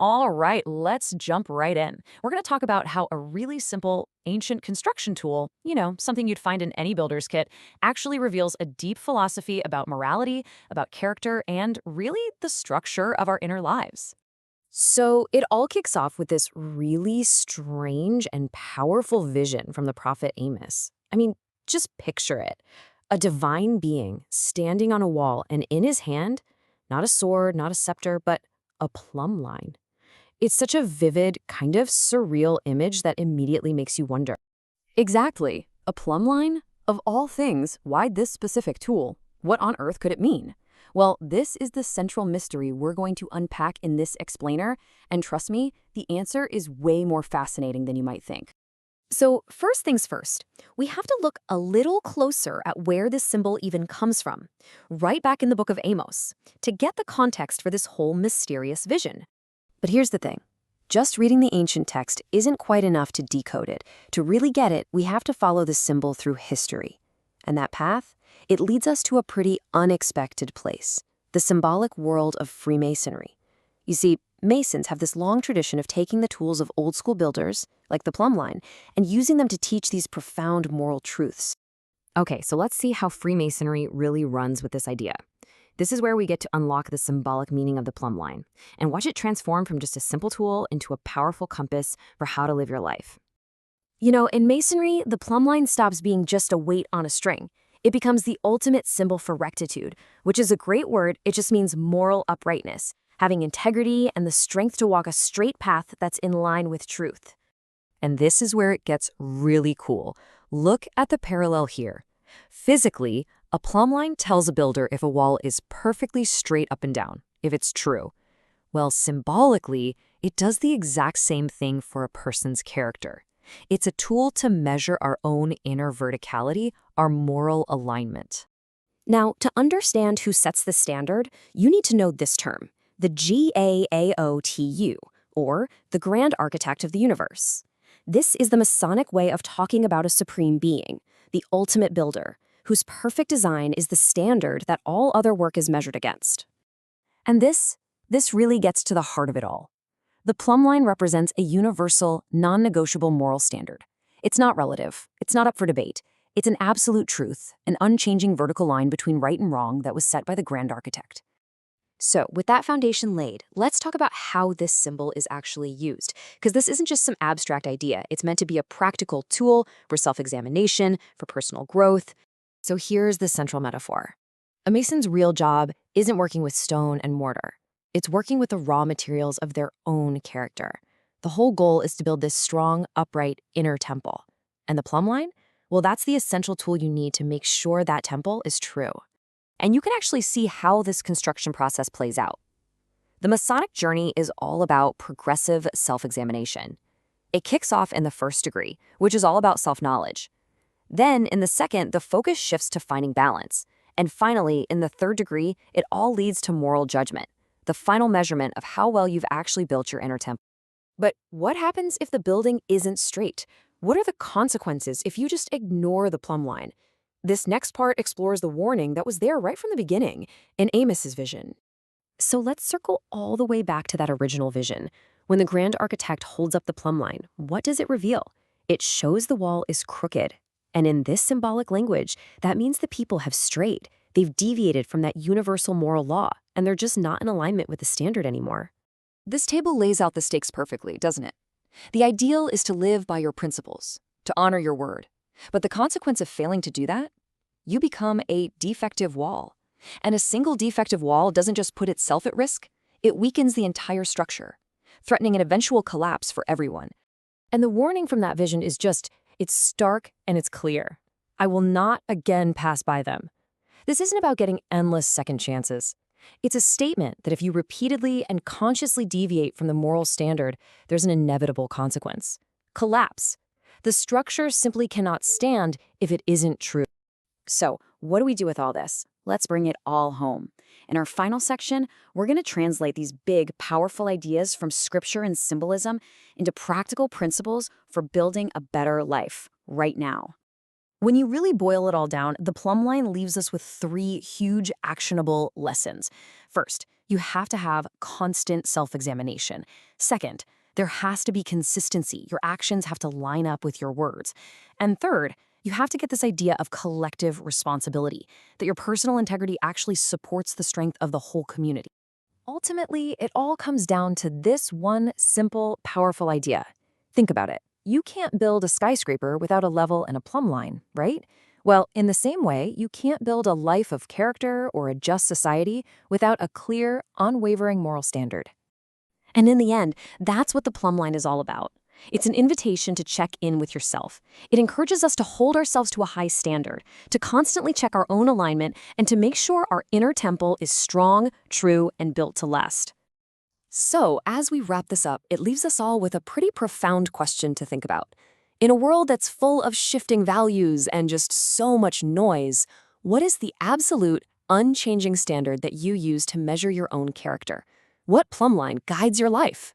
All right, let's jump right in. We're going to talk about how a really simple ancient construction tool, something you'd find in any builder's kit, actually reveals a deep philosophy about morality, about character, and really the structure of our inner lives. So it all kicks off with this really strange and powerful vision from the prophet Amos. I mean, just picture it. A divine being standing on a wall, and in his hand, not a sword, not a scepter, but a plumb line. It's such a vivid, kind of surreal image that immediately makes you wonder. Exactly. A plumb line? Of all things, why this specific tool? What on earth could it mean? Well, this is the central mystery we're going to unpack in this explainer, and trust me, the answer is way more fascinating than you might think. So, first things first, we have to look a little closer at where this symbol even comes from, right back in the book of Amos, to get the context for this whole mysterious vision. But here's the thing. Just reading the ancient text isn't quite enough to decode it. To really get it, we have to follow the symbol through history. And that path, it leads us to a pretty unexpected place, the symbolic world of Freemasonry. You see, Masons have this long tradition of taking the tools of old-school builders, like the Plumbline, and using them to teach these profound moral truths. Okay, so let's see how Freemasonry really runs with this idea. This is where we get to unlock the symbolic meaning of the plumb line and watch it transform from just a simple tool into a powerful compass for how to live your life. In Masonry, the plumb line stops being just a weight on a string. It becomes the ultimate symbol for rectitude, which is a great word. It just means moral uprightness, having integrity and the strength to walk a straight path that's in line with truth. And this is where it gets really cool. Look at the parallel here. Physically, a plumb line tells a builder if a wall is perfectly straight up and down, if it's true. Well, symbolically, it does the exact same thing for a person's character. It's a tool to measure our own inner verticality, our moral alignment. Now, to understand who sets the standard, you need to know this term, the GAAOTU, or the Grand Architect of the Universe. This is the Masonic way of talking about a supreme being, the ultimate builder, whose perfect design is the standard that all other work is measured against. And this really gets to the heart of it all. The plumb line represents a universal, non-negotiable moral standard. It's not relative. It's not up for debate. It's an absolute truth, an unchanging vertical line between right and wrong that was set by the Grand Architect. So, with that foundation laid, let's talk about how this symbol is actually used, because this isn't just some abstract idea. It's meant to be a practical tool for self-examination, for personal growth. So here's the central metaphor. A mason's real job isn't working with stone and mortar. It's working with the raw materials of their own character. The whole goal is to build this strong, upright inner temple. And the plumb line? Well, that's the essential tool you need to make sure that temple is true. And you can actually see how this construction process plays out. The Masonic journey is all about progressive self-examination. It kicks off in the first degree, which is all about self-knowledge. Then, in the second, the focus shifts to finding balance. And finally, in the third degree, it all leads to moral judgment, the final measurement of how well you've actually built your inner temple. But what happens if the building isn't straight? What are the consequences if you just ignore the plumb line? This next part explores the warning that was there right from the beginning in Amos's vision. So let's circle all the way back to that original vision. When the Grand Architect holds up the plumb line, what does it reveal? It shows the wall is crooked. And in this symbolic language, that means the people have strayed. They've deviated from that universal moral law, and they're just not in alignment with the standard anymore. This table lays out the stakes perfectly, doesn't it? The ideal is to live by your principles, to honor your word. But the consequence of failing to do that? You become a defective wall. And a single defective wall doesn't just put itself at risk, it weakens the entire structure, threatening an eventual collapse for everyone. And the warning from that vision is it's stark and it's clear. I will not again pass by them. This isn't about getting endless second chances. It's a statement that if you repeatedly and consciously deviate from the moral standard, there's an inevitable consequence. Collapse. The structure simply cannot stand if it isn't true. So, what do we do with all this? Let's bring it all home. In our final section, we're going to translate these big, powerful ideas from scripture and symbolism into practical principles for building a better life right now. When you really boil it all down, the plumb line leaves us with 3 huge actionable lessons. First, You have to have constant self-examination. Second, there has to be consistency. Your actions have to line up with your words. And third, you have to get this idea of collective responsibility, that your personal integrity actually supports the strength of the whole community. Ultimately, it all comes down to this one simple, powerful idea. Think about it. You can't build a skyscraper without a level and a plumb line, right? Well, in the same way, you can't build a life of character or a just society without a clear, unwavering moral standard. And in the end, that's what the plumb line is all about. It's an invitation to check in with yourself. It encourages us to hold ourselves to a high standard, to constantly check our own alignment, and to make sure our inner temple is strong, true, and built to last. So, as we wrap this up, it leaves us all with a pretty profound question to think about. In a world that's full of shifting values and just so much noise, what is the absolute, unchanging standard that you use to measure your own character? What plumb line guides your life?